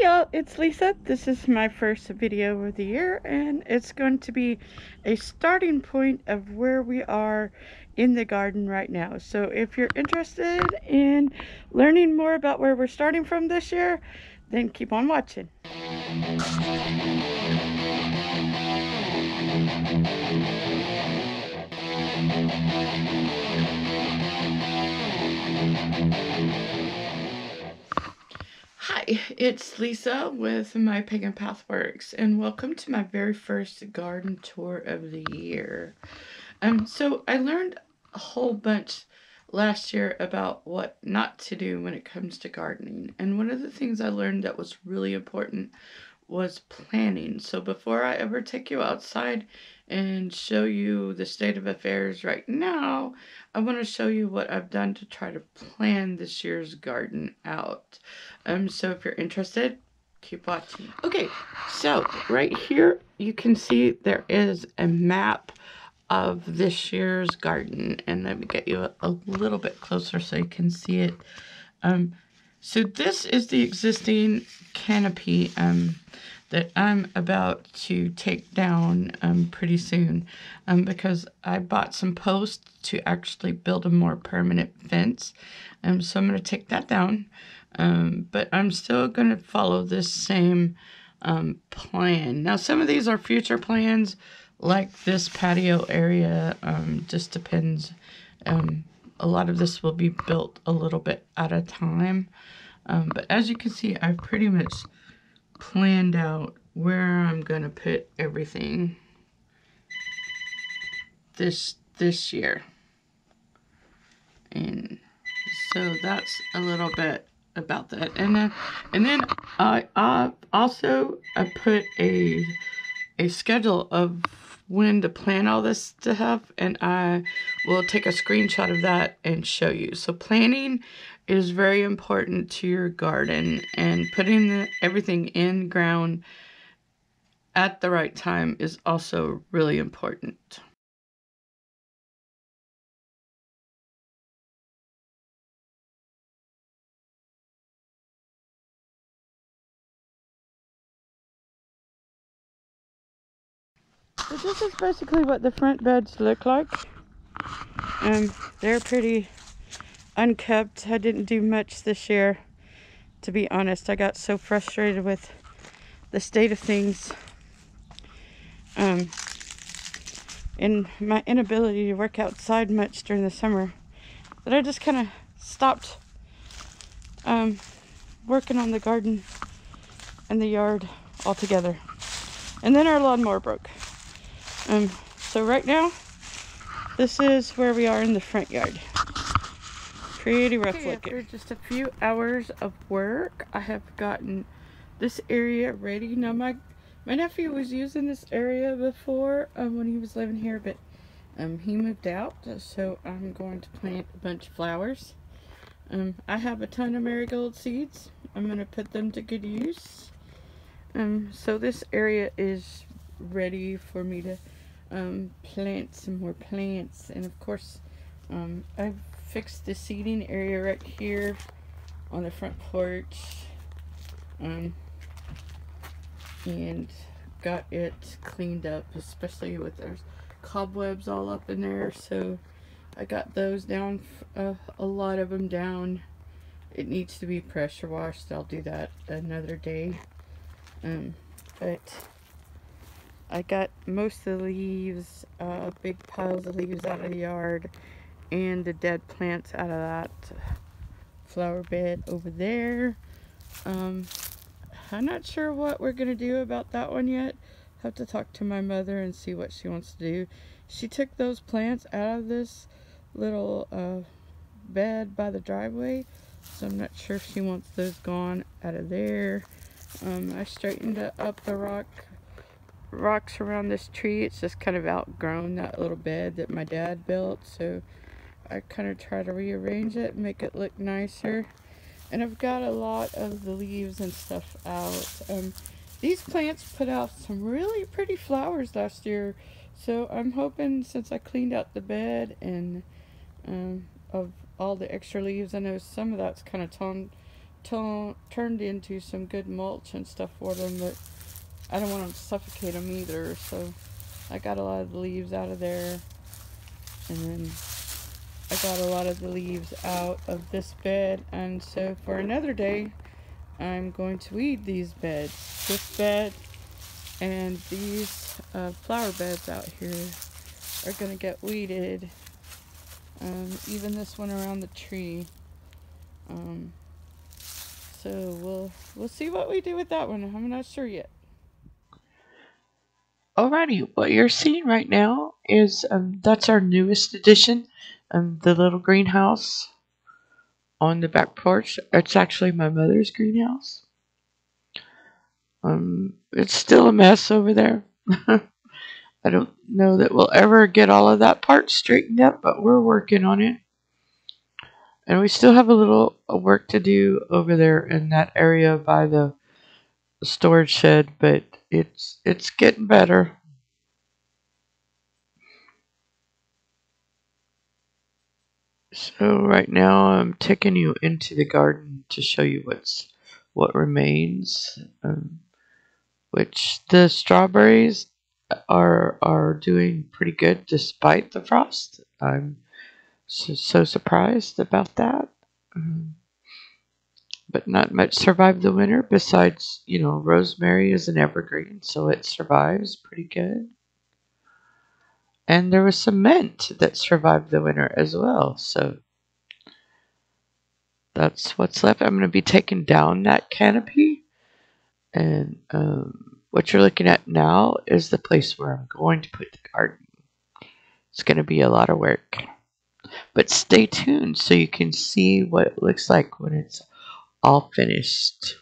Hi y'all, it's Lisa. This is my first video of the year, and it's going to be a starting point of where we are in the garden right now. So if you're interested in learning more about where we're starting from this year, then keep on watching. Hi, it's Lisa with My Pagan Pathworks, and welcome to my very first garden tour of the year. So I learned a whole bunch last year about what not to do when it comes to gardening, and one of the things I learned that was really important was planning. So before I ever take you outside and show you the state of affairs right now, I want to show you what I've done to try to plan this year's garden out. So if you're interested, keep watching. Okay, so right here you can see there is a map of this year's garden, and let me get you a little bit closer so you can see it. So this is the existing canopy that I'm about to take down pretty soon, because I bought some posts to actually build a more permanent fence. So I'm going to take that down, but I'm still going to follow this same plan. Now some of these are future plans, like this patio area. Just depends. A lot of this will be built a little bit at a time. But as you can see, I've pretty much planned out where I'm going to put everything this year. And so that's a little bit about that. And then I also put a schedule of when to plan all this stuff, and I will take a screenshot of that and show you. So planning is very important to your garden, and putting everything in ground at the right time is also really important. So this is basically what the front beds look like. They're pretty unkept. I didn't do much this year, to be honest. I got so frustrated with the state of things, and my inability to work outside much during the summer, that I just kind of stopped working on the garden and the yard altogether. And then our lawnmower broke. So right now, this is where we are in the front yard. Pretty rough looking. After just a few hours of work, I have gotten this area ready. Now my nephew was using this area before when he was living here, but he moved out, so I'm going to plant a bunch of flowers. I have a ton of marigold seeds. I'm going to put them to good use. So this area is ready for me to plant some more plants. And of course, I've fixed the seating area right here on the front porch, and got it cleaned up, especially with there's cobwebs all up in there. So I got those down, a lot of them down. It needs to be pressure washed. I'll do that another day. But I got most of the leaves, big piles of leaves out of the yard, and the dead plants out of that flower bed over there. I'm not sure what we're gonna do about that one yet. Have to talk to my mother and see what she wants to do. She took those plants out of this little bed by the driveway, so I'm not sure if she wants those gone out of there. I straightened up the rocks around this tree. It's just kind of outgrown that little bed that my dad built, so I kind of try to rearrange it and make it look nicer. And I've got a lot of the leaves and stuff out. These plants put out some really pretty flowers last year, so I'm hoping, since I cleaned out the bed and of all the extra leaves, I know some of that's kind of turned into some good mulch and stuff for them, but I don't want to suffocate them either. So I got a lot of the leaves out of there, and then I got a lot of the leaves out of this bed. And so for another day, I'm going to weed these beds. This bed and these flower beds out here are going to get weeded. Even this one around the tree. Um, so we'll see what we do with that one. I'm not sure yet. Alrighty, what you're seeing right now is that's our newest addition, the little greenhouse on the back porch. It's actually my mother's greenhouse. It's still a mess over there. I don't know that we'll ever get all of that part straightened up, but we're working on it. And we still have a little work to do over there in that area by the storage shed, but it's getting better. So right now I'm taking you into the garden to show you what remains. Which the strawberries are doing pretty good despite the frost. I'm so surprised about that. Um, but not much survived the winter besides, rosemary is an evergreen, so it survives pretty good. And there was some mint that survived the winter as well, so that's what's left. I'm going to be taking down that canopy, and what you're looking at now is the place where I'm going to put the garden. It's going to be a lot of work. But stay tuned so you can see what it looks like when it's all finished.